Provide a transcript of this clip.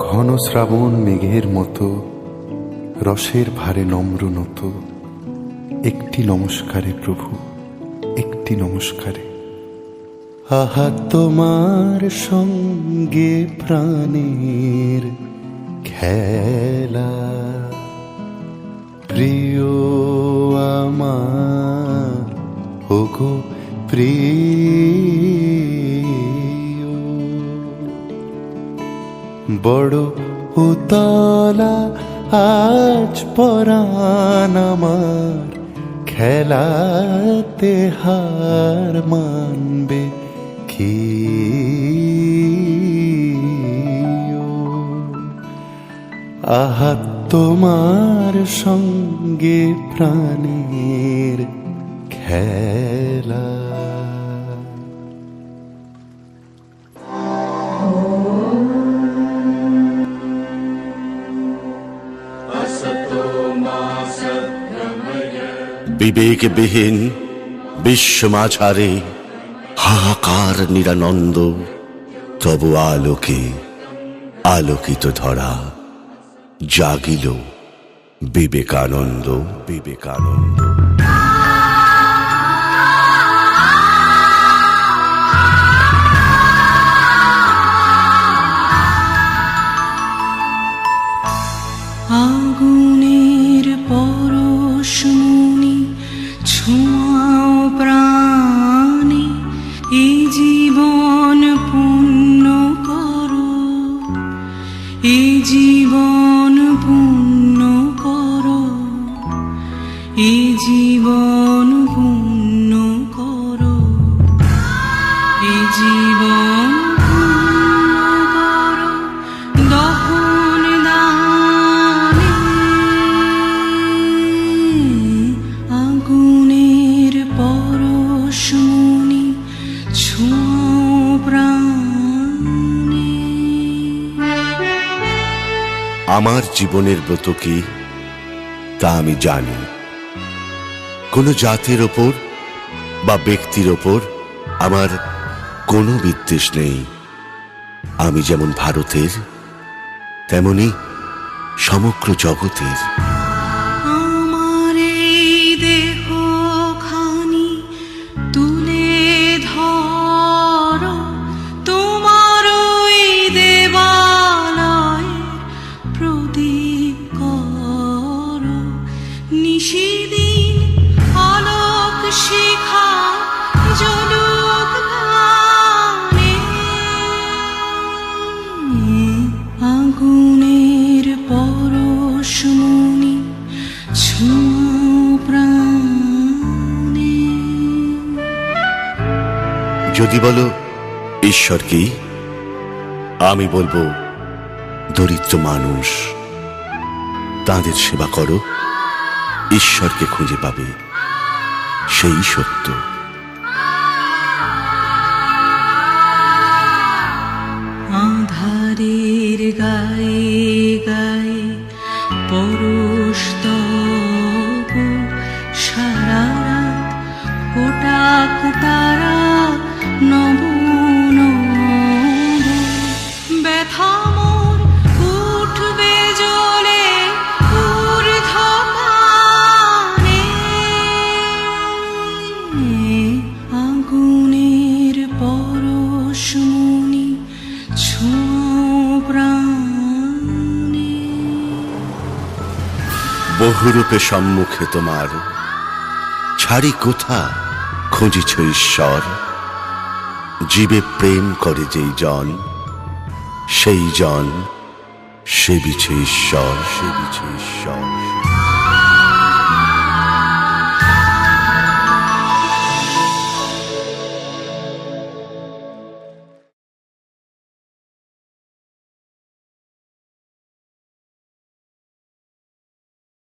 ঘন শ্রাবণ মেঘের মতো রসের ভারে নম্র নত, একটি নমস্কারে প্রভু, একটি নমস্কারে। আহা তোমার সঙ্গে প্রাণের খেলা, প্রিয় আমার ওগো প্রিয়, বড় উতলা আজ পরাণ আমার, খেলাতে হার মানবে কি? আহা তোমার সঙ্গে প্রাণের খেলা। বিবেকবিহীন বিশ্ব মাঝারে হাহাকার নিরানন্দ, তবু আলোকে আলোকিত ধরা জাগিল বিবেকানন্দ, বিবেকানন্দ। আগুনের পরশমণি ছোঁয়াও প্রাণে, এই জীবন পূর্ণ করো, এই জীবন পূর্ণ করো, এই জীবন পূর্ণ করো, এই জীবন পূর্ণ করো, দহন দানে আগুনের পরশমণি ছোঁয়াও প্রাণে। আমার জীবনের ব্রত কি তা আমি জানি। কোনো জাতির ওপর বা ব্যক্তির ওপর আমার কোনো বিদ্বেষ নেই। আমি যেমন ভারতের, তেমনি সমগ্র জগতের। আমার এই দেহখানি তুলে ধরো, তোমার ওই দেবালয়ের প্রদীপ করো, নিশিদিন আলোক শিখা জ্বলুক প্রাণে। আগুনের পরশমণি ছোঁয়াও প্রাণে। যদি বলো ঈশ্বর কি, আমি বলবো দরিদ্র মানুষ। তাদের সেবা করো, ঈশ্বরকে খুঁজে পাবে, সেই সত্য। আধারের গায়ে গায়ে পরশ তব, সারা রাত কোটাক তারা নব নব, ব্যথা মোর উঠবে জ্বলে ঊর্ধ্বগানে। আগুনের পরশমণি ছোঁয়াও প্রাণে। বহুরূপে সম্মুখে তোমার, ছাড়ি কোথা খুঁজিছ ঈশ্বর। জীবে প্রেম করে যেই জন, সেই জন সেবিছে ঈশ্বর, সেবিছে ঈশ্বর।